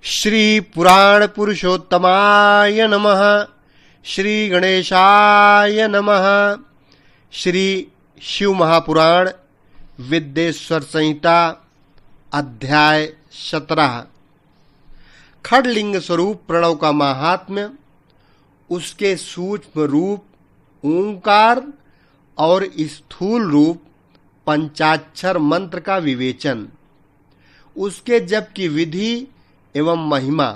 श्री पुराण पुरुषोत्तमाय नमः। श्री गणेशाय नमः। श्री शिव महापुराण विद्येश्वर संहिता अध्याय 17। खड़लिंग स्वरूप प्रणव का महात्म्य, उसके सूक्ष्म रूप ओंकार और स्थूल रूप पंचाक्षर मंत्र का विवेचन, उसके जप की विधि एवं महिमा,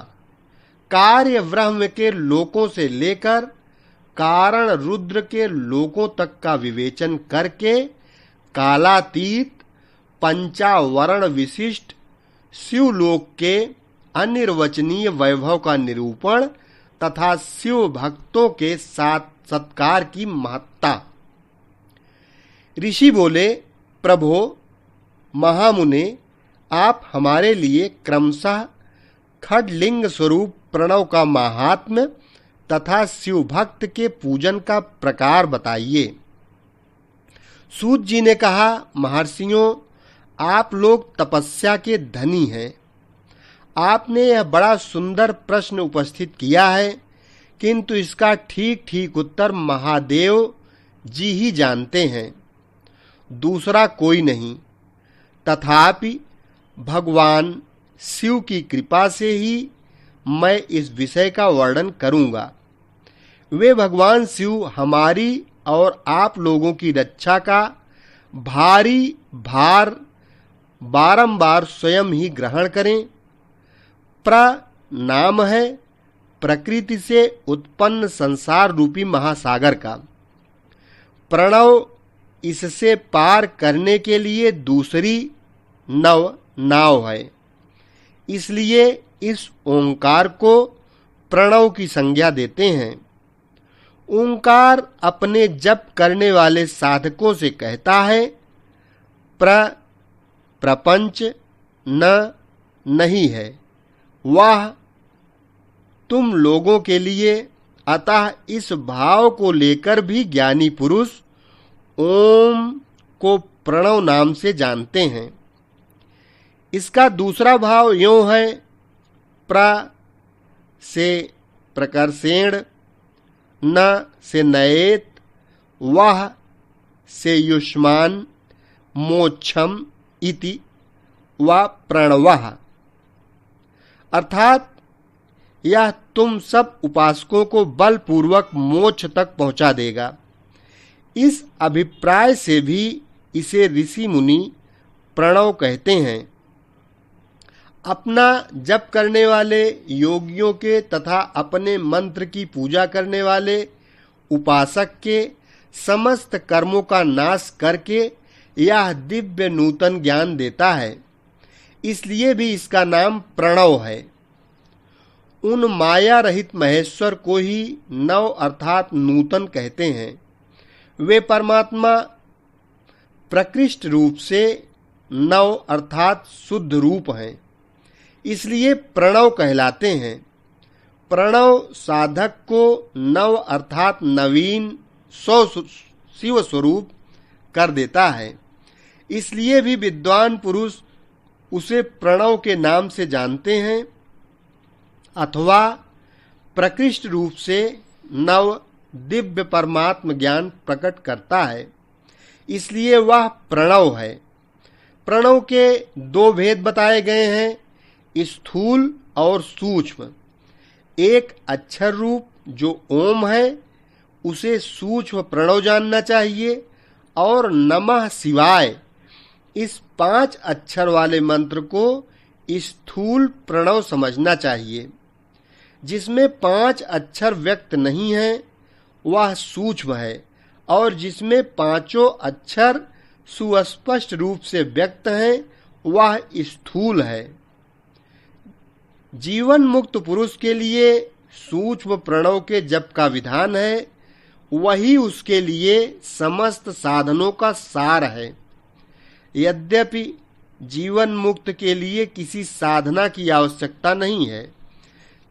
कार्य ब्रह्म के लोकों से लेकर कारण रुद्र के लोकों तक का विवेचन करके कालातीत पंचावरण विशिष्ट शिवलोक के अनिर्वचनीय वैभव का निरूपण तथा शिव भक्तों के साथ सत्कार की महत्ता। ऋषि बोले, प्रभो महामुने, आप हमारे लिए क्रमशः खड़लिंग स्वरूप प्रणव का महात्म्य तथा शिव भक्त के पूजन का प्रकार बताइए। सूत जी ने कहा, महर्षियों, आप लोग तपस्या के धनी हैं। आपने यह बड़ा सुंदर प्रश्न उपस्थित किया है, किंतु इसका ठीक ठीक उत्तर महादेव जी ही जानते हैं, दूसरा कोई नहीं। तथापि भगवान शिव की कृपा से ही मैं इस विषय का वर्णन करूंगा। वे भगवान शिव हमारी और आप लोगों की रक्षा का भारी भार बारंबार स्वयं ही ग्रहण करें। नाम है प्रकृति से उत्पन्न संसार रूपी महासागर का। प्रणव इससे पार करने के लिए दूसरी नाव है, इसलिए इस ओंकार को प्रणव की संज्ञा देते हैं। ओंकार अपने जप करने वाले साधकों से कहता है, प्रपंच नहीं है वह तुम लोगों के लिए। अतः इस भाव को लेकर भी ज्ञानी पुरुष ओम को प्रणव नाम से जानते हैं। इसका दूसरा भाव यों है, से प्रकर्षेण, न से नयेत, वह से युष्मान, मोक्षम इति वा प्रणवः। अर्थात यह तुम सब उपासकों को बलपूर्वक मोक्ष तक पहुंचा देगा। इस अभिप्राय से भी इसे ऋषि मुनि प्रणव कहते हैं। अपना जप करने वाले योगियों के तथा अपने मंत्र की पूजा करने वाले उपासक के समस्त कर्मों का नाश करके यह दिव्य नूतन ज्ञान देता है, इसलिए भी इसका नाम प्रणव है। उन माया रहित महेश्वर को ही नव अर्थात नूतन कहते हैं। वे परमात्मा प्रकृष्ट रूप से नव अर्थात शुद्ध रूप हैं, इसलिए प्रणव कहलाते हैं। प्रणव साधक को नव अर्थात नवीन शिव स्वरूप कर देता है, इसलिए भी विद्वान पुरुष उसे प्रणव के नाम से जानते हैं, अथवा प्रकृष्ट रूप से नव दिव्य परमात्म ज्ञान प्रकट करता है, इसलिए वह प्रणव है। प्रणव के दो भेद बताए गए हैं, स्थूल और सूक्ष्म। एक अक्षर रूप जो ओम है, उसे सूक्ष्म प्रणव जानना चाहिए, और नमः शिवाय इस 5 अक्षर वाले मंत्र को स्थूल प्रणव समझना चाहिए। जिसमें 5 अक्षर व्यक्त नहीं है वह सूक्ष्म है, और जिसमें 5 अक्षर सुस्पष्ट रूप से व्यक्त हैं वह स्थूल है। जीवन मुक्त पुरुष के लिए सूक्ष्म प्रणव के जप का विधान है, वही उसके लिए समस्त साधनों का सार है। यद्यपि जीवन मुक्त के लिए किसी साधना की आवश्यकता नहीं है,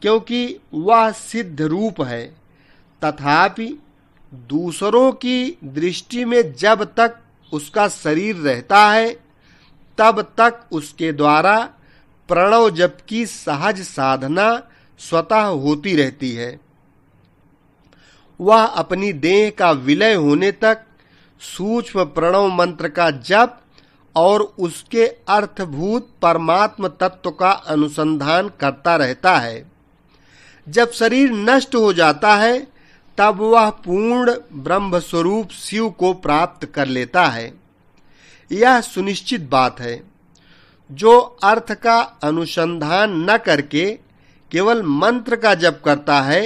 क्योंकि वह सिद्ध रूप है, तथापि दूसरों की दृष्टि में जब तक उसका शरीर रहता है तब तक उसके द्वारा प्रणव जप की सहज साधना स्वतः होती रहती है। वह अपनी देह का विलय होने तक सूक्ष्म प्रणव मंत्र का जप और उसके अर्थभूत परमात्म तत्व का अनुसंधान करता रहता है। जब शरीर नष्ट हो जाता है तब वह पूर्ण ब्रह्म स्वरूप शिव को प्राप्त कर लेता है। यह सुनिश्चित बात है। जो अर्थ का अनुसंधान न करके केवल मंत्र का जप करता है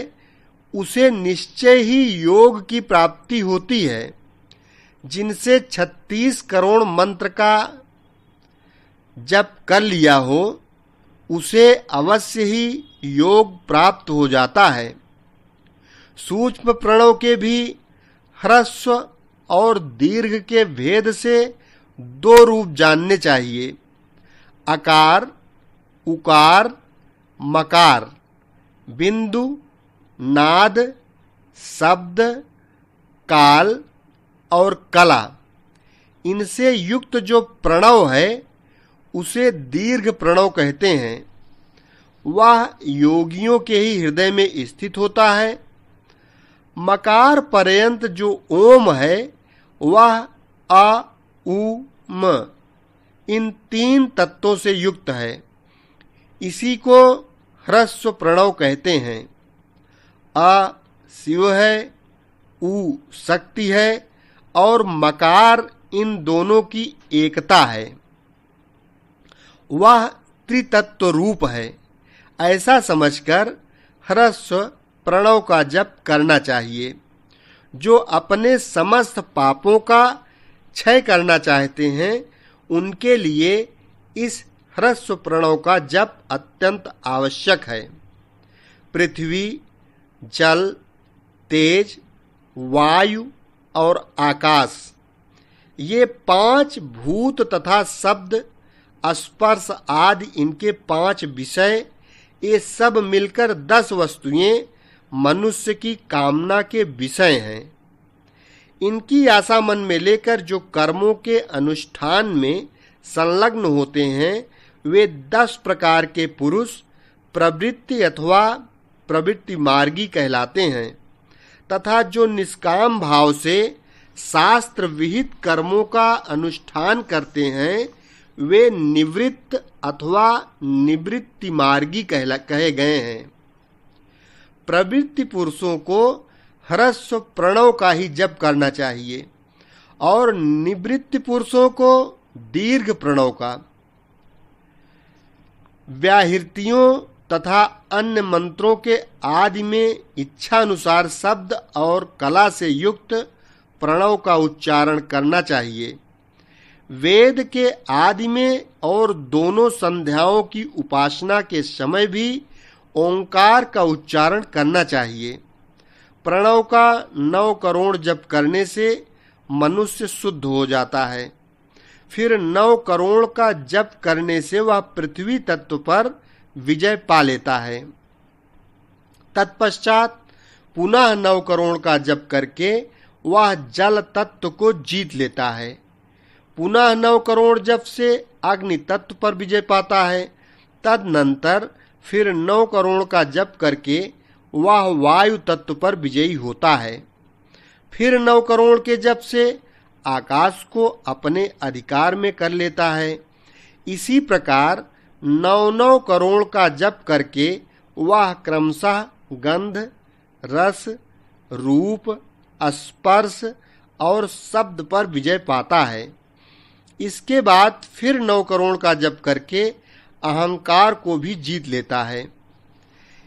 उसे निश्चय ही योग की प्राप्ति होती है। जिनसे 36 करोड़ मंत्र का जप कर लिया हो उसे अवश्य ही योग प्राप्त हो जाता है। सूक्ष्म प्रणव के भी ह्रस्व और दीर्घ के भेद से 2 रूप जानने चाहिए, अकार, उकार, मकार। बिंदु, नाद, शब्द, काल और कला, इनसे युक्त जो प्रणव है उसे दीर्घ प्रणव कहते हैं। वह योगियों के ही हृदय में स्थित होता है। मकार पर्यंत जो ओम है वह अ, उ, म इन 3 तत्वों से युक्त है। इसी को ह्रस्व प्रणव कहते हैं। अ शिव है, उ शक्ति है और मकार इन दोनों की एकता है। वह त्रितत्व रूप है। ऐसा समझकर ह्रस्व प्रणव का जप करना चाहिए। जो अपने समस्त पापों का क्षय करना चाहते हैं उनके लिए इस ह्रस्व प्रणव का जप अत्यंत आवश्यक है। पृथ्वी, जल, तेज, वायु और आकाश, ये 5 भूत तथा शब्द, स्पर्श आदि इनके 5 विषय, ये सब मिलकर 10 वस्तुएं मनुष्य की कामना के विषय हैं। इनकी आशा मन में लेकर जो कर्मों के अनुष्ठान में संलग्न होते हैं वे 10 प्रकार के पुरुष प्रवृत्ति अथवा प्रवृत्ति मार्गी कहलाते हैं तथा जो निष्काम भाव से शास्त्र विहित कर्मों का अनुष्ठान करते हैं वे निवृत्त अथवा निवृत्ति मार्गी कहे गए हैं। प्रवृत्ति पुरुषों को ह्रस्व प्रणव का ही जप करना चाहिए और निवृत्ति पुरुषों को दीर्घ प्रणव का। व्याहृतियों तथा अन्य मंत्रों के आदि में इच्छानुसार शब्द और कला से युक्त प्रणव का उच्चारण करना चाहिए। वेद के आदि में और दोनों संध्याओं की उपासना के समय भी ओंकार का उच्चारण करना चाहिए। प्रणव का 9 करोड़ जप करने से मनुष्य शुद्ध हो जाता है। फिर 9 करोड़ का जप करने से वह पृथ्वी तत्व पर विजय पा लेता है। तत्पश्चात पुनः 9 करोड़ का जप करके वह जल तत्व को जीत लेता है। पुनः 9 करोड़ जप से अग्नि तत्व पर विजय पाता है। तदनंतर फिर 9 करोड़ का जप करके वह वायु तत्व पर विजयी होता है। फिर 9 करोड़ के जप से आकाश को अपने अधिकार में कर लेता है। इसी प्रकार 9 करोड़ का जप करके वह क्रमशः गंध, रस, रूप, स्पर्श और शब्द पर विजय पाता है। इसके बाद फिर 9 करोड़ का जप करके अहंकार को भी जीत लेता है।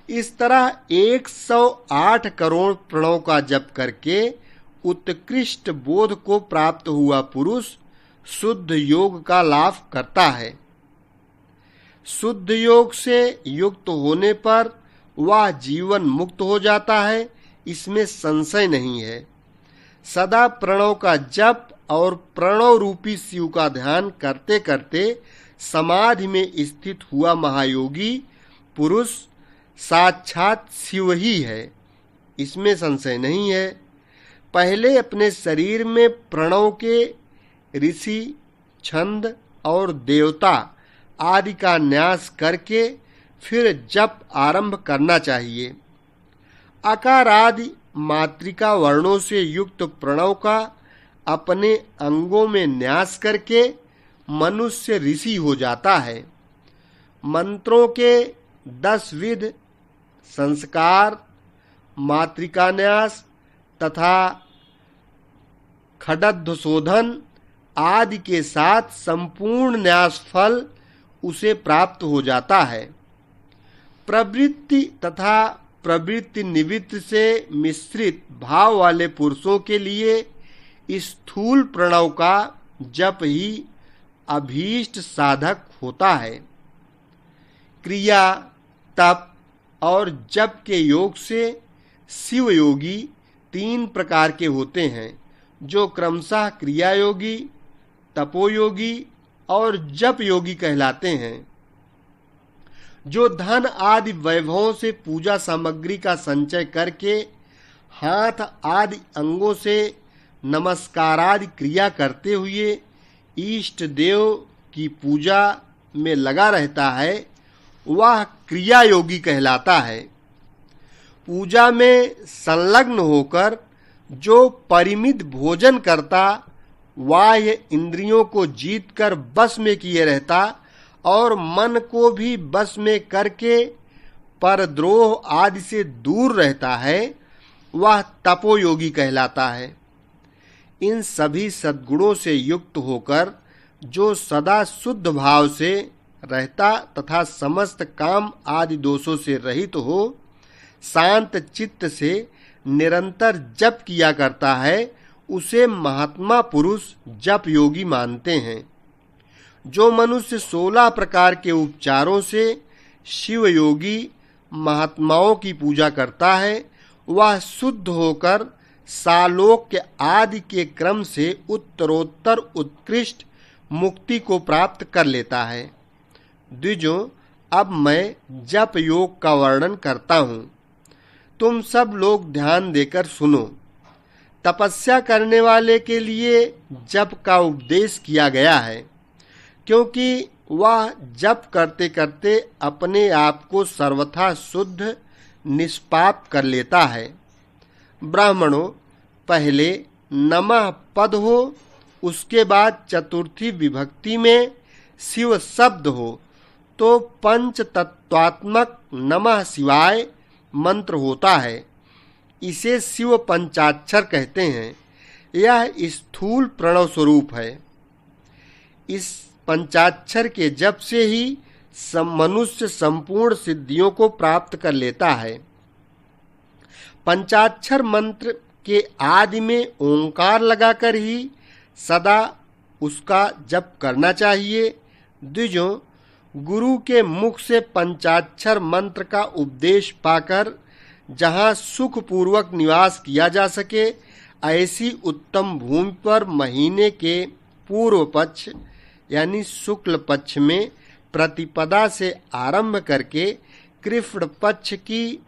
इस तरह 108 करोड़ प्रणव का जप करके उत्कृष्ट बोध को प्राप्त हुआ पुरुष शुद्ध योग का लाभ करता है। शुद्ध योग से युक्त होने पर वह जीवन मुक्त हो जाता है, इसमें संशय नहीं है। सदा प्रणव का जप और प्रणव रूपी शिव का ध्यान करते करते समाधि में स्थित हुआ महायोगी पुरुष साक्षात शिव ही है, इसमें संशय नहीं है। पहले अपने शरीर में प्रणव के ऋषि, छंद और देवता आदि का न्यास करके फिर जप आरंभ करना चाहिए। अकार आदि मातृका वर्णों से युक्त प्रणव का अपने अंगों में न्यास करके मनुष्य ऋषि हो जाता है। मंत्रों के 10 विध संस्कार, मातृका न्यास तथा खडध्वशोधन आदि के साथ संपूर्ण न्यास फल उसे प्राप्त हो जाता है। प्रवृत्ति तथा प्रवृत्ति निवृत्त से मिश्रित भाव वाले पुरुषों के लिए स्थूल प्रणव का जप ही अभीष्ट साधक होता है। क्रिया, तप और जप के योग से शिव योगी 3 प्रकार के होते हैं, जो क्रमशः क्रिया योगी, तपोयोगी और जप योगी कहलाते हैं। जो धन आदि वैभवों से पूजा सामग्री का संचय करके हाथ आदि अंगों से नमस्कारादि क्रिया करते हुए इष्ट देव की पूजा में लगा रहता है, वह क्रिया योगी कहलाता है। पूजा में संलग्न होकर जो परिमित भोजन करता, बाह्य इंद्रियों को जीतकर बस में किए रहता और मन को भी बस में करके परद्रोह आदि से दूर रहता है, वह तपोयोगी कहलाता है। इन सभी सद्गुणों से युक्त होकर जो सदा शुद्ध भाव से रहता तथा समस्त काम आदि दोषों से रहित हो, शांत चित्त से निरंतर जप किया करता है, उसे महात्मा पुरुष जप योगी मानते हैं। जो मनुष्य 16 प्रकार के उपचारों से शिव योगी महात्माओं की पूजा करता है, वह शुद्ध होकर सालोक्य आदि के क्रम से उत्तरोत्तर उत्कृष्ट मुक्ति को प्राप्त कर लेता है। द्विजों, अब मैं जप योग का वर्णन करता हूँ। तुम सब लोग ध्यान देकर सुनो। तपस्या करने वाले के लिए जप का उपदेश किया गया है, क्योंकि वह जप करते करते अपने आप को सर्वथा शुद्ध निष्पाप कर लेता है। ब्राह्मणों, पहले नमः पद हो, उसके बाद चतुर्थी विभक्ति में शिव शब्द हो तो पंच तत्वात्मक नमः शिवाय मंत्र होता है। इसे शिव पंचाक्षर कहते हैं। यह स्थूल प्रणव स्वरूप है। इस पंचाक्षर के जप से ही मनुष्य संपूर्ण सिद्धियों को प्राप्त कर लेता है। पंचाक्षर मंत्र के आदि में ओंकार लगाकर ही सदा उसका जप करना चाहिए। द्विजों, गुरु के मुख से पंचाक्षर मंत्र का उपदेश पाकर जहाँ सुख पूर्वक निवास किया जा सके, ऐसी उत्तम भूमि पर महीने के पूर्व पक्ष यानी शुक्ल पक्ष में प्रतिपदा से आरंभ करके कृष्ण पक्ष की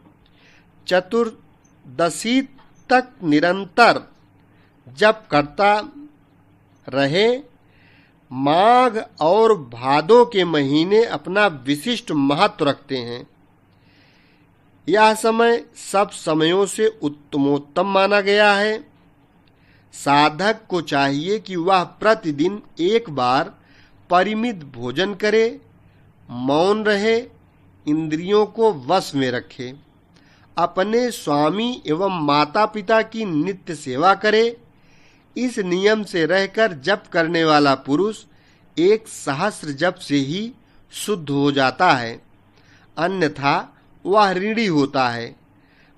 चतुर्दशी तक निरंतर जप करता रहे। माघ और भादो के महीने अपना विशिष्ट महत्व रखते हैं। यह समय सब समयों से उत्तमोत्तम माना गया है। साधक को चाहिए कि वह प्रतिदिन एक बार परिमित भोजन करे, मौन रहे, इंद्रियों को वश में रखे, अपने स्वामी एवं माता पिता की नित्य सेवा करे। इस नियम से रहकर जप करने वाला पुरुष 1 सहस्र जप से ही शुद्ध हो जाता है, अन्यथा वह ऋणी होता है।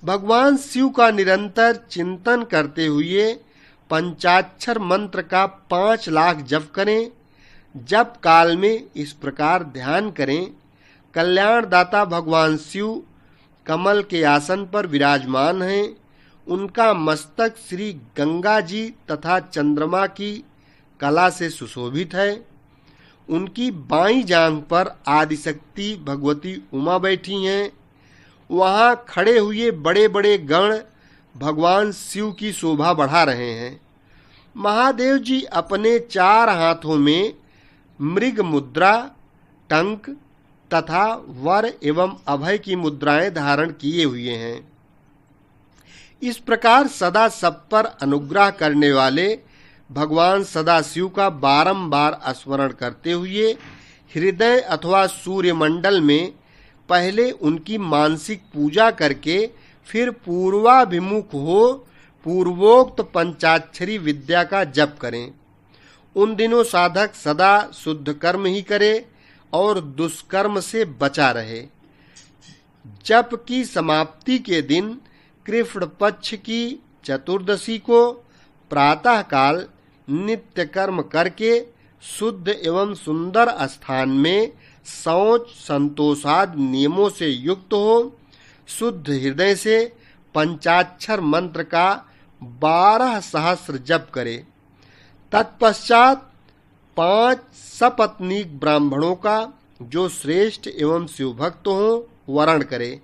भगवान शिव का निरंतर चिंतन करते हुए पंचाक्षर मंत्र का 5 लाख जप करें। जप काल में इस प्रकार ध्यान करें, कल्याणदाता भगवान शिव कमल के आसन पर विराजमान हैं। उनका मस्तक श्री गंगा जी तथा चंद्रमा की कला से सुशोभित है। उनकी बाईं जांघ पर आदिशक्ति भगवती उमा बैठी हैं। वहां खड़े हुए बड़े बड़े गण भगवान शिव की शोभा बढ़ा रहे हैं। महादेव जी अपने 4 हाथों में मृग मुद्रा टंक तथा वर एवं अभय की मुद्राएं धारण किए हुए हैं। इस प्रकार सदा सब पर अनुग्रह करने वाले भगवान सदाशिव का बारंबार स्मरण करते हुए हृदय अथवा सूर्यमंडल में पहले उनकी मानसिक पूजा करके फिर पूर्वाभिमुख हो पूर्वोक्त पंचाक्षरी विद्या का जप करें। उन दिनों साधक सदा शुद्ध कर्म ही करे और दुष्कर्म से बचा रहे। जप की समाप्ति के दिन कृष्ण पक्ष की चतुर्दशी को प्रातःकाल नित्य कर्म करके शुद्ध एवं सुंदर स्थान में शौच संतोषादि नियमों से युक्त हो शुद्ध हृदय से पंचाक्षर मंत्र का 12 सहस्र जप करे। तत्पश्चात 5 सपत्नीक ब्राह्मणों का जो श्रेष्ठ एवं शिवभक्त हो वरण करे।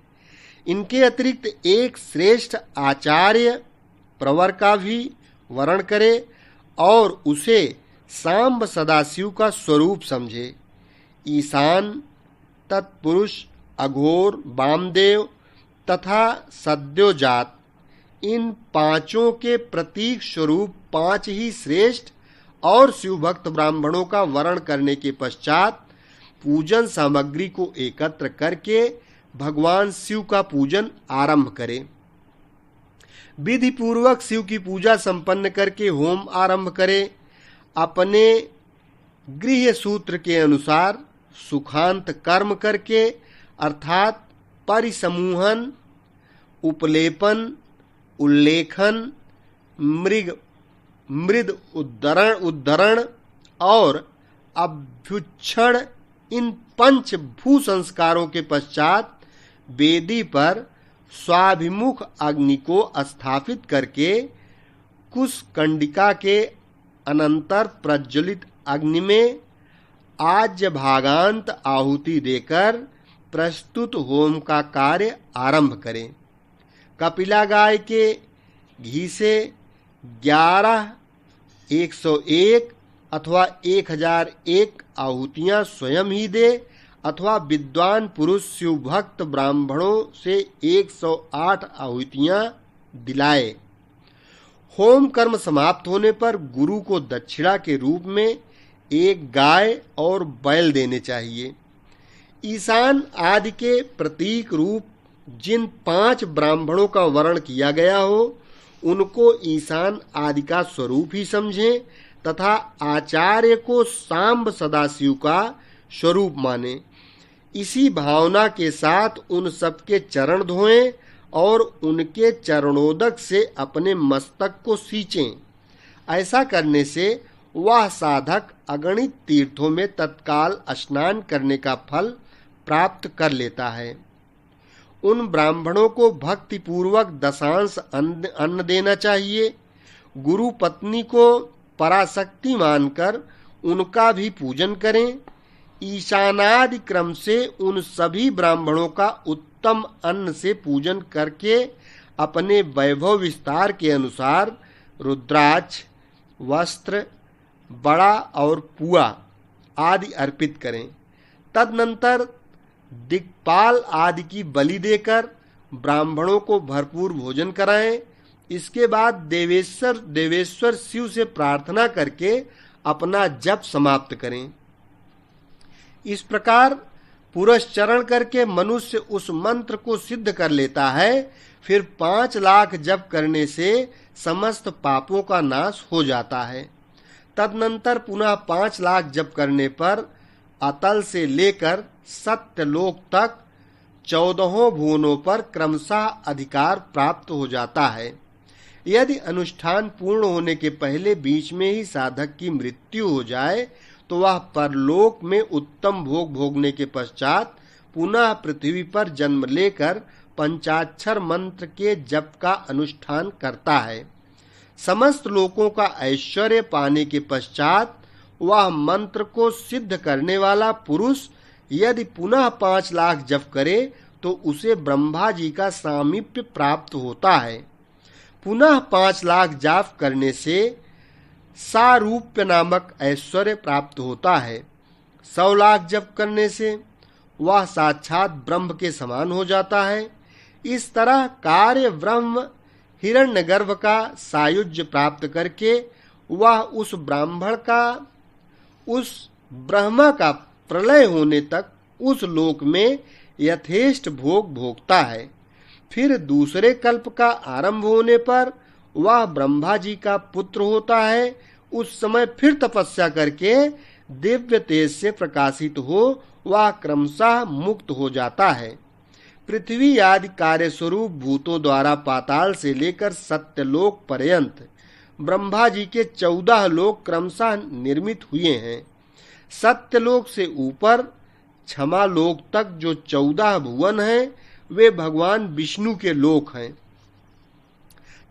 इनके अतिरिक्त एक श्रेष्ठ आचार्य प्रवर का भी वरण करे और उसे सांब सदाशिव का स्वरूप समझे। ईशान, तत्पुरुष, अघोर, वामदेव तथा सद्योजात इन पांचों के प्रतीक स्वरूप 5 ही श्रेष्ठ और शिवभक्त ब्राह्मणों का वरण करने के पश्चात पूजन सामग्री को एकत्र करके भगवान शिव का पूजन आरंभ करें। विधि पूर्वक शिव की पूजा संपन्न करके होम आरंभ करें। अपने गृह सूत्र के अनुसार सुखांत कर्म करके अर्थात परिसमूहन, उपलेपन, उल्लेखन, मृद उद्धरण और अभ्युच्छण इन 5 भू संस्कारों के पश्चात वेदी पर स्वाभिमुख अग्नि को स्थापित करके कुशकंडिका के अनंतर प्रज्वलित अग्नि में आज्य भागांत आहुति देकर प्रस्तुत होम का कार्य आरंभ करें। कपिला गाय के घी से 11, 101 अथवा 1001 आहुतियां स्वयं ही दे अथवा विद्वान पुरुष शिव भक्त ब्राह्मणों से 108 आहुतियां दिलाए। होम कर्म समाप्त होने पर गुरु को दक्षिणा के रूप में एक गाय और बैल देने चाहिए। ईशान आदि के प्रतीक रूप जिन 5 ब्राह्मणों का वर्ण किया गया हो उनको ईशान आदि का स्वरूप ही समझें तथा आचार्य को सांब सदाशिव का स्वरूप माने। इसी भावना के साथ उन सबके चरण धोएं और उनके चरणोदक से अपने मस्तक को सींचें। ऐसा करने से वह साधक अगणित तीर्थों में तत्काल स्नान करने का फल प्राप्त कर लेता है। उन ब्राह्मणों को भक्ति पूर्वक दशांश अन्न देना चाहिए। गुरु पत्नी को पराशक्ति मानकर उनका भी पूजन करें। ईशानादि क्रम से उन सभी ब्राह्मणों का उत्तम अन्न से पूजन करके अपने वैभव विस्तार के अनुसार रुद्राक्ष, वस्त्र, बड़ा और पुआ आदि अर्पित करें। तदनंतर दिक्पाल आदि की बलि देकर ब्राह्मणों को भरपूर भोजन कराएं। इसके बाद देवेश्वर शिव से प्रार्थना करके अपना जप समाप्त करें। इस प्रकार पुरस्चरण करके मनुष्य उस मंत्र को सिद्ध कर लेता है। फिर 5 लाख जप करने से समस्त पापों का नाश हो जाता है। तदनंतर पुनः 5 लाख जप करने पर अतल से लेकर सत्यलोक तक 14 भुवनों पर क्रमशः अधिकार प्राप्त हो जाता है। यदि अनुष्ठान पूर्ण होने के पहले बीच में ही साधक की मृत्यु हो जाए तो वह परलोक में उत्तम भोग भोगने के पश्चात पुनः पृथ्वी पर जन्म लेकर पंचाक्षर मंत्र के जप का अनुष्ठान करता है। समस्त लोकों का ऐश्वर्य पाने के पश्चात वह मंत्र को सिद्ध करने वाला पुरुष यदि पुनः 5 लाख जप करे तो उसे ब्रह्मा जी का सामीप्य प्राप्त होता है। पुनः 5 लाख जाप करने से सारूप्य नामक ऐश्वर्य प्राप्त होता है। 100 लाख जप करने से वह साक्षात ब्रह्म के समान हो जाता है। इस तरह कार्य ब्रह्म हिरण्यगर्भ का सायुज्य प्राप्त करके वह उस ब्रह्मा का प्रलय होने तक उस लोक में यथेष्ट भोग भोगता है। फिर दूसरे कल्प का आरंभ होने पर वह ब्रह्मा जी का पुत्र होता है। उस समय फिर तपस्या करके दिव्य तेज से प्रकाशित हो वह क्रमशः मुक्त हो जाता है। पृथ्वी आदि कार्य स्वरूप भूतों द्वारा पाताल से लेकर सत्यलोक पर्यंत ब्रह्मा जी के 14 लोक क्रमशः निर्मित हुए हैं। सत्यलोक से ऊपर क्षमा लोक तक जो 14 भुवन हैं वे भगवान विष्णु के लोक हैं।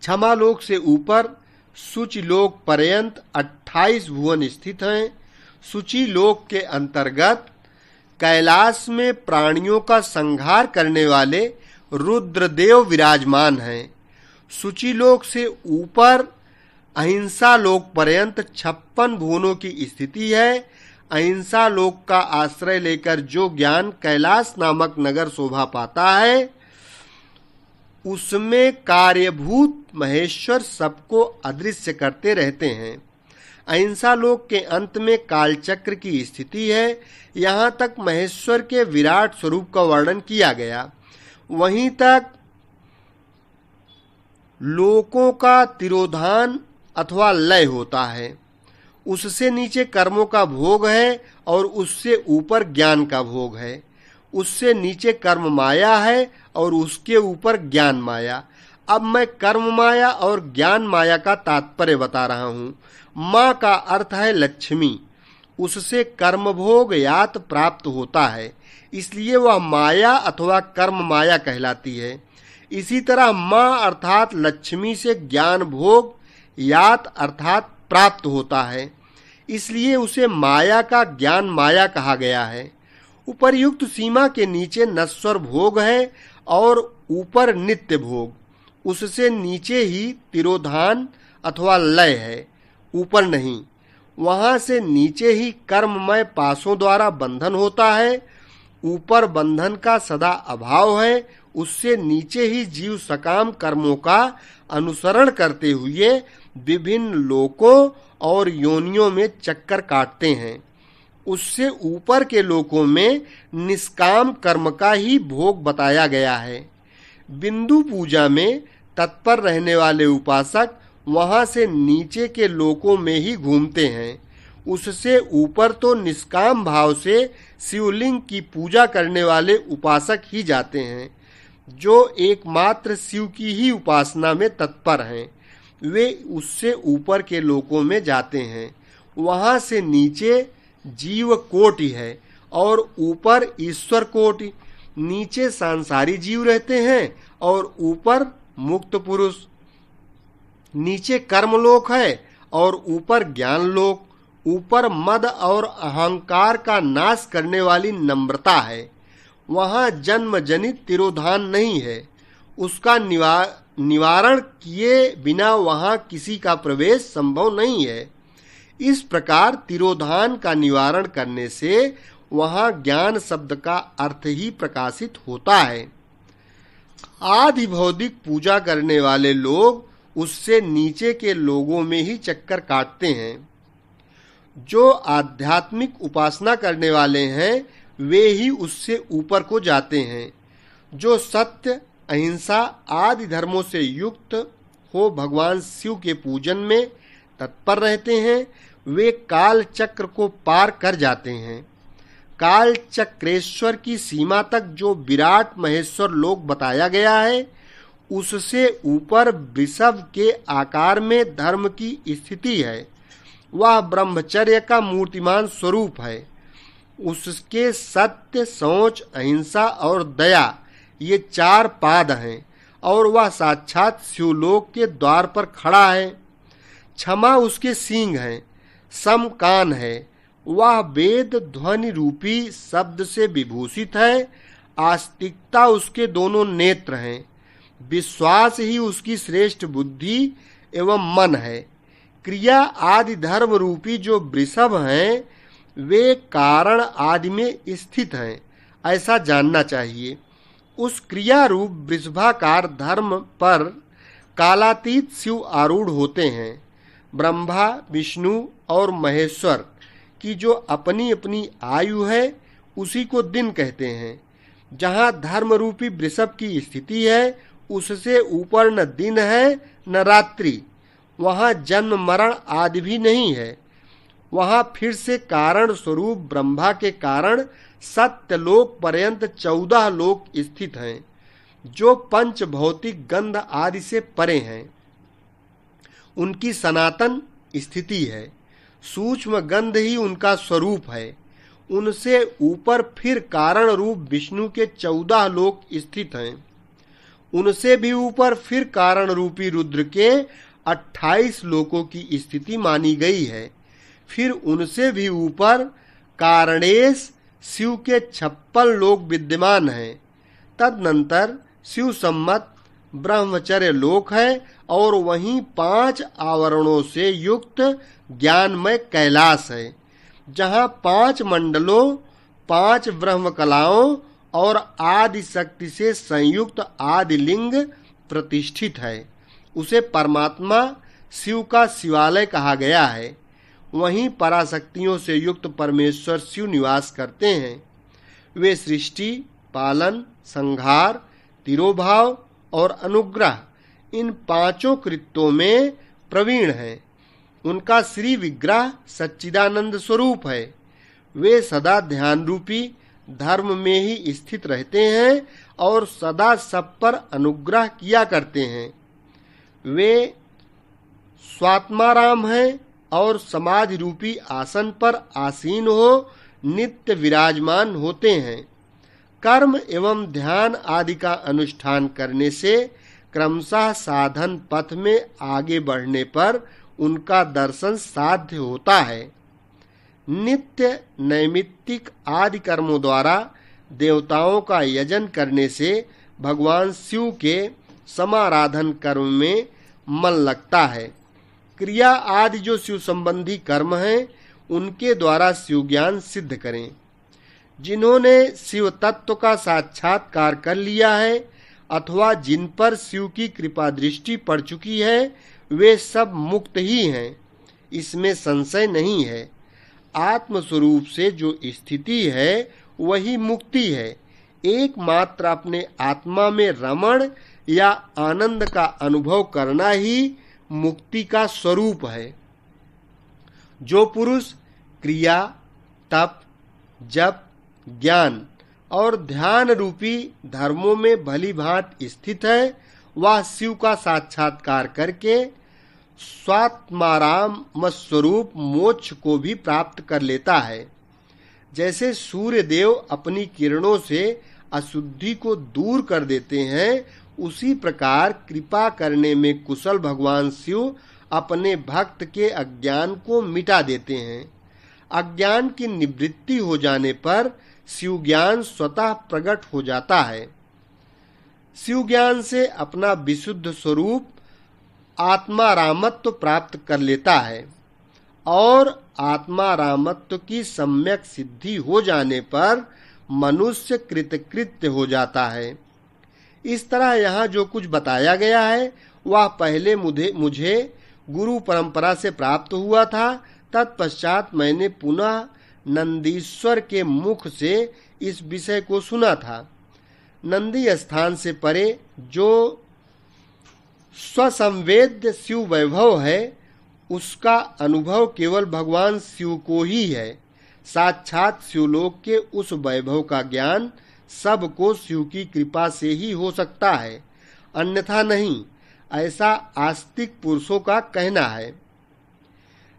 क्षमा लोक से ऊपर शुचि लोक पर्यंत 28 भुवन स्थित हैं। शुचि लोक के अंतर्गत कैलाश में प्राणियों का संहार करने वाले रुद्रदेव विराजमान हैं। शुचि लोक से ऊपर अहिंसा लोक पर्यंत 56 भुवनों की स्थिति है। अहिंसा लोक का आश्रय लेकर जो ज्ञान कैलाश नामक नगर शोभा पाता है उसमें कार्यभूत महेश्वर सबको अदृश्य करते रहते हैं। अहिंसा लोक के अंत में कालचक्र की स्थिति है। यहाँ तक महेश्वर के विराट स्वरूप का वर्णन किया गया। वहीं तक लोकों का तिरोधान अथवा लय होता है। उससे नीचे कर्मों का भोग है और उससे ऊपर ज्ञान का भोग है। उससे नीचे कर्म माया है और उसके ऊपर ज्ञान माया। अब मैं कर्म माया और ज्ञान माया का तात्पर्य बता रहा हूँ। माँ का अर्थ है लक्ष्मी। उससे कर्म भोग यात प्राप्त होता है, इसलिए वह माया अथवा कर्म माया कहलाती है। इसी तरह माँ अर्थात लक्ष्मी से ज्ञान भोग यात अर्थात प्राप्त होता है, इसलिए उसे माया का ज्ञान माया कहा गया है। उपर्युक्त सीमा के नीचे नश्वर भोग है और ऊपर नित्य भोग। उससे नीचे ही तिरोधान अथवा लय है, ऊपर नहीं। वहां से नीचे ही कर्ममय पासों द्वारा बंधन होता है, ऊपर बंधन का सदा अभाव है। उससे नीचे ही जीव सकाम कर्मों का अनुसरण करते हुए विभिन्न लोकों और योनियों में चक्कर काटते हैं। उससे ऊपर के लोकों में निष्काम कर्म का ही भोग बताया गया है। बिंदु पूजा में तत्पर रहने वाले उपासक वहां से नीचे के लोकों में ही घूमते हैं। उससे ऊपर तो निष्काम भाव से शिवलिंग की पूजा करने वाले उपासक ही जाते हैं, जो एकमात्र शिव की ही उपासना में तत्पर हैं। वे उससे ऊपर के लोकों में जाते हैं। वहां से नीचे जीव कोटि है और ऊपर ईश्वर कोटि। नीचे सांसारी जीव रहते हैं और ऊपर मुक्त पुरुष। नीचे कर्मलोक है और ऊपर ज्ञान लोक। ऊपर मद और अहंकार का नाश करने वाली नम्रता है। वहां जन्म जनित तिरोधान नहीं है। उसका निवारण किए बिना वहां किसी का प्रवेश संभव नहीं है। इस प्रकार तिरोधान का निवारण करने से वहां ज्ञान शब्द का अर्थ ही प्रकाशित होता है। आदि भौतिक पूजा करने वाले लोग उससे नीचे के लोगों में ही चक्कर काटते हैं। जो आध्यात्मिक उपासना करने वाले हैं वे ही उससे ऊपर को जाते हैं। जो सत्य अहिंसा आदि धर्मों से युक्त हो भगवान शिव के पूजन में तत्पर रहते हैं वे काल चक्र को पार कर जाते हैं। काल चक्रेश्वर की सीमा तक जो विराट महेश्वर लोक बताया गया है उससे ऊपर वृषभ के आकार में धर्म की स्थिति है। वह ब्रह्मचर्य का मूर्तिमान स्वरूप है। उसके सत्य शौच अहिंसा और दया ये 4 पाद हैं और वह साक्षात शिवलोक के द्वार पर खड़ा है। क्षमा उसके सींग हैं, सम कान है। वह वेद ध्वनि रूपी शब्द से विभूषित है। आस्तिकता उसके दोनों नेत्र हैं। विश्वास ही उसकी श्रेष्ठ बुद्धि एवं मन है। क्रिया आदि धर्म रूपी जो वृषभ हैं वे कारण आदि में स्थित हैं, ऐसा जानना चाहिए। उस क्रिया रूप वृषभाकार धर्म पर कालातीत शिव आरूढ़ होते हैं। ब्रह्मा, विष्णु और महेश्वर की जो अपनी अपनी आयु है उसी को दिन कहते हैं। जहाँ धर्म रूपी वृषभ की स्थिति है उससे ऊपर न दिन है न रात्रि, वहाँ जन्म मरण आदि भी नहीं है। वहाँ फिर से कारण स्वरूप ब्रह्मा के कारण सत्यलोक पर्यंत 14 लोक स्थित हैं, जो पंच भौतिक गंध आदि से परे हैं। उनकी सनातन स्थिति है, सूक्ष्म गंध ही उनका स्वरूप है। उनसे ऊपर फिर कारण रूप विष्णु के 14 लोक स्थित हैं। उनसे भी ऊपर फिर कारण रूपी रुद्र के 28 लोकों की स्थिति मानी गई है। फिर उनसे भी ऊपर कारणेश शिव के 56 लोक विद्यमान हैं। तदनंतर शिव सम्मत ब्रह्मचर्य लोक है और वहीं 5 आवरणों से युक्त ज्ञानमय कैलाश है, जहाँ 5 मंडलों, 5 ब्रह्म कलाओं और आदि शक्ति से संयुक्त आदि लिंग प्रतिष्ठित है। उसे परमात्मा शिव का शिवालय कहा गया है। वहीं पराशक्तियों से युक्त परमेश्वर शिव निवास करते हैं। वे सृष्टि, पालन, संहार, तिरोभाव और अनुग्रह इन 5 कृत्यों में प्रवीण हैं। उनका श्री विग्रह सच्चिदानंद स्वरूप है। वे सदा ध्यान रूपी धर्म में ही स्थित रहते हैं और सदा सब पर अनुग्रह किया करते हैं। वे स्वात्माराम हैं और समाधि रूपी आसन पर आसीन हो नित्य विराजमान होते हैं। कर्म एवं ध्यान आदि का अनुष्ठान करने से क्रमशः साधन पथ में आगे बढ़ने पर उनका दर्शन साध्य होता है। नित्य नैमित्तिक आदि कर्मों द्वारा देवताओं का यजन करने से भगवान शिव के समाराधन कर्म में मन लगता है। क्रिया आदि जो शिव संबंधी कर्म हैं उनके द्वारा शिव ज्ञान सिद्ध करें। जिन्होंने शिव तत्व का साक्षात्कार कर लिया है अथवा जिन पर शिव की कृपा दृष्टि पड़ चुकी है वे सब मुक्त ही हैं, इसमें संशय नहीं है। आत्मस्वरूप से जो स्थिति है वही मुक्ति है। एकमात्र अपने आत्मा में रमण या आनंद का अनुभव करना ही मुक्ति का स्वरूप है। जो पुरुष क्रिया, तप, जप, ज्ञान और ध्यान रूपी धर्मों में भली भांति स्थित है वह शिव का साक्षात्कार करके स्वात्माराम स्वरूप मोक्ष को भी प्राप्त कर लेता है। जैसे सूर्य देव अपनी किरणों से अशुद्धि को दूर कर देते हैं, उसी प्रकार कृपा करने में कुशल भगवान शिव अपने भक्त के अज्ञान को मिटा देते हैं। अज्ञान की निवृत्ति हो जाने पर शिव ज्ञान स्वतः प्रकट हो जाता है। शिव ज्ञान से अपना विशुद्ध स्वरूप आत्मारामत्व प्राप्त कर लेता है और आत्मारामत्व की सम्यक सिद्धि हो जाने पर मनुष्य कृतकृत्य हो जाता है। इस तरह यहाँ जो कुछ बताया गया है वह पहले मुझे गुरु परंपरा से प्राप्त हुआ था। तत्पश्चात मैंने पुनः नंदीश्वर के मुख से इस विषय को सुना था। नंदी स्थान से परे जो स्वसंवेद्य शिव वैभव है उसका अनुभव केवल भगवान शिव को ही है। साक्षात शिवलोक के उस वैभव का ज्ञान सबको शिव की कृपा से ही हो सकता है, अन्यथा नहीं, ऐसा आस्तिक पुरुषों का कहना है।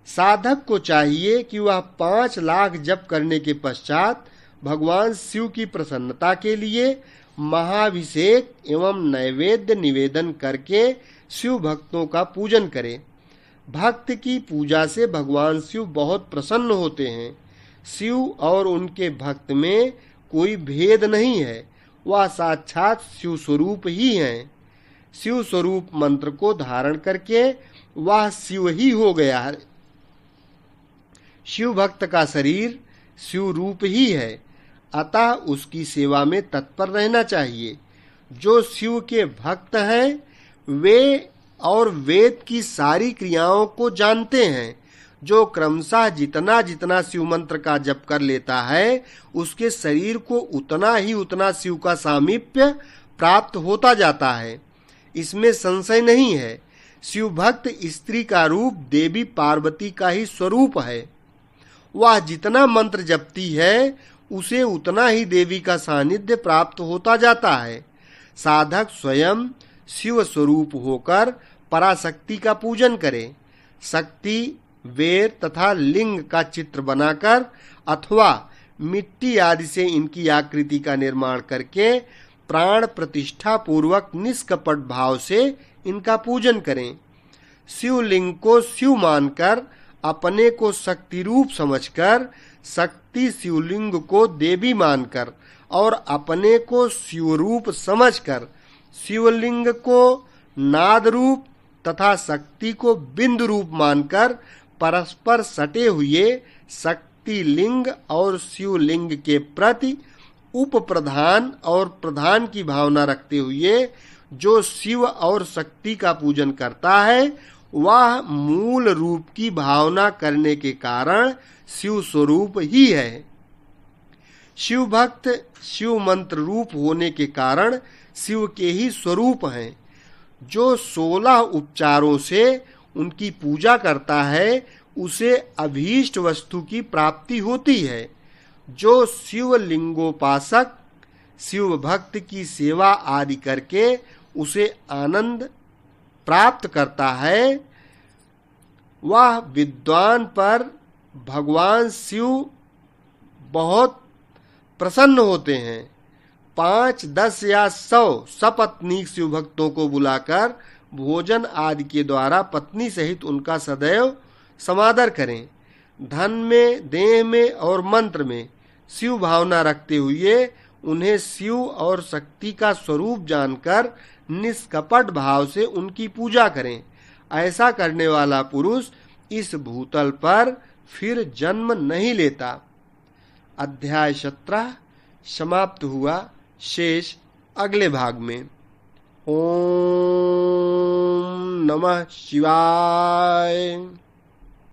साधक को चाहिए कि वह 5 लाख जप करने के पश्चात भगवान शिव की प्रसन्नता के लिए महाभिषेक एवं नैवेद्य निवेदन करके शिव भक्तों का पूजन करे। भक्त की पूजा से भगवान शिव बहुत प्रसन्न होते हैं। शिव और उनके भक्त में कोई भेद नहीं है, वह साक्षात शिव स्वरूप ही हैं। शिव स्वरूप मंत्र को धारण करके वह शिव ही हो गया है। शिव भक्त का शरीर शिव रूप ही है, अतः उसकी सेवा में तत्पर रहना चाहिए। जो शिव के भक्त हैं वे और वेद की सारी क्रियाओं को जानते हैं। जो क्रमशः जितना जितना शिव मंत्र का जप कर लेता है, उसके शरीर को उतना ही उतना शिव का सामीप्य प्राप्त होता जाता है, इसमें संशय नहीं है। शिव भक्त स्त्री का रूप देवी पार्वती का ही स्वरूप है। वह जितना मंत्र जपती है, उसे उतना ही देवी का सानिध्य प्राप्त होता जाता है। साधक स्वयं शिव स्वरूप होकर पराशक्ति का पूजन करे। शक्ति, वेर तथा लिंग का चित्र बनाकर अथवा मिट्टी आदि से इनकी आकृति का निर्माण करके प्राण प्रतिष्ठा पूर्वक निष्कपट भाव से इनका पूजन करें। शिवलिंग को शिव मानकर अपने को शक्ति रूप समझकर, शक्ति शिवलिंग को देवी मानकर और अपने को शिव रूप समझकर शिवलिंग को नाद रूप तथा शक्ति को बिंदु रूप मानकर परस्पर सटे हुए शक्ति लिंग और शिवलिंग के प्रति उप प्रधान और प्रधान की भावना रखते हुए जो शिव और शक्ति का पूजन करता है, वह मूल रूप की भावना करने के कारण शिव स्वरूप ही है। शिव भक्त शिव मंत्र रूप होने के कारण शिव के ही स्वरूप हैं। जो 16 उपचारों से उनकी पूजा करता है, उसे अभीष्ट वस्तु की प्राप्ति होती है। जो शिवलिंगोपासक शिव भक्त की सेवा आदि करके उसे आनंद प्राप्त करता है, वह विद्वान पर भगवान शिव बहुत प्रसन्न होते हैं। 5, 10 या 100 सपत्नीक शिव भक्तों को बुलाकर भोजन आदि के द्वारा पत्नी सहित उनका सदैव समादर करें। धन में, देह में और मंत्र में शिव भावना रखते हुए उन्हें शिव और शक्ति का स्वरूप जानकर निष्कपट भाव से उनकी पूजा करें। ऐसा करने वाला पुरुष इस भूतल पर फिर जन्म नहीं लेता। अध्याय 17 समाप्त हुआ। शेष अगले भाग में। ओम नमः शिवाय।